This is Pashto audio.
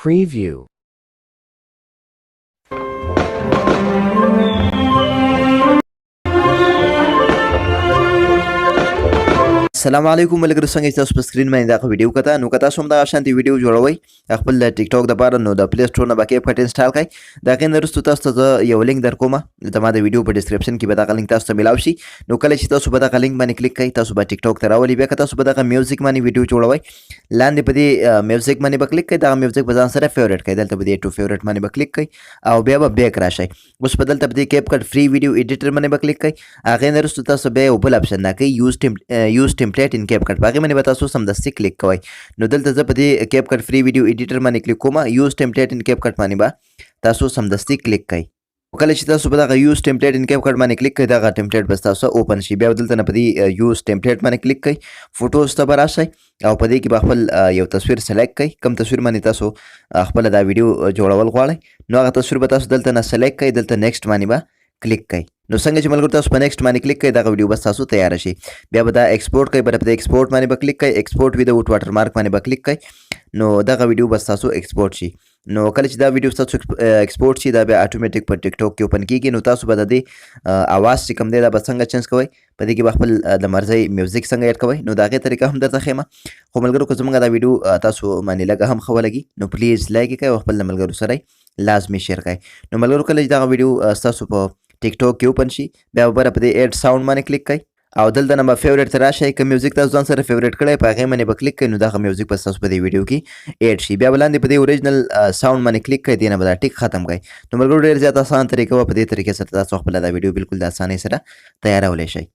Preview. السلام علیکم ملګرو څنګه چې تاسو په سکرین باندې دا ویډیو کته نو کته سم دا شانتي ویډیو جوړوي خپل ټیک ټاک د پاره نو د پلی سټور نه باکې پټ انسټال کړئ دا غین درستو تاسو ته یو لینک درکوم د ما د ویډیو په ډسکرپشن کې به دا لینک تاسو ته ملاوي شي نو کله چې تاسو به دا لینک باندې کلیک کړئ تاسو به ټیک ټاک ته راولي بیا که تاسو به دا میوزیک باندې ویډیو جوړوي لاندې په دې میوزیک باندې به کلیک کړئ دا میوزیک به ځان سره فیورټ کړئ دلته به دې ټو فیورټ باندې به کلیک کړئ او بیا به بیک راشئ اوس په دلته په دې کیپ کټ فری ویډیو ایډیټر باندې به کلیک کړئ هغه درستو تاسو به بل اپشن دا کوي یوز ټمپلیټ ان کیپ کټ باقي باندې به تاسو سمدستي کلیک کوئ نو دلته زه په دې کیپ کټ فری ویډیو ایډیټر باندې کلیک کوم یوز ټمپلیټ ان کیپ کټ باندې به تاسو سمدستي کلیک کوئ کله چې تاسو په دغه یوز ټمپلیټ ان کیپ کټ باندې کلیک کړئ دغه ټمپلیټ به تاسو اوپن شي بیا دلته نه په دې یوز ټمپلیټ باندې کلیک کړئ فوټوز ته به راشئ او په دې کې به خپل یو تصویر سلیکټ کړئ کوم تصویر باندې تاسو خپل دا ویډیو جوړول غواړئ نو هغه تصویر به تاسو دلته نه سلیکټ کړئ دلته نیکسټ باندې به کلیک کړئ نو څنګه چې ملګرو تاسو په نیکسټ باندې کلیک کړئ دا ویډیو بس تاسو تیار شي بیا به دا ایکسپورټ کړئ بیا په ایکسپورټ باندې به کلیک کړئ ایکسپورټ ویداوټ واټر مارک باندې به کلیک کړئ نو دا ویډیو بس تاسو ایکسپورټ شي نو کله چې دا ویډیو تاسو ایکسپورټ شي دا به اتوماتیک په ټیک ټاک کې اوپن کیږي نو تاسو به د دې اواز چې کوم دی دا به څنګه چینج کوئ په دې کې به خپل د مرزي میوزیک څنګه اډ کوئ نو دا غي طریقه هم درته خېمه خو ملګرو که زموږ دا ویډیو تاسو باندې لګه هم خو لګي نو پلیز لایک کړئ او خپل ملګرو سره لازمي شیر کړئ نو ملګرو کله چې دا ویډیو تاسو په ټیک ټاک کې اوپن شي بیا به په دې اډ ساوند باندې کلیک کړئ او دلته نه به فیورټ ته راشئ که میوزیک تاسو ځان سره فیورټ کړی په هغې باندې به کلیک کړئ نو دغه میوزیک به تاسو په دې ویډیو کې ایډ شي بیا به لاندې په دې اوریجنل ساوند باندې کلیک کړئ دې نه به دا ټیک ختم کړئ نو ملګرو ډېر زیات اسان طریقه وه په دې طریقې سره تاسو خپله دا ویډیو بالکل د اسانۍ سره تیارولی شئ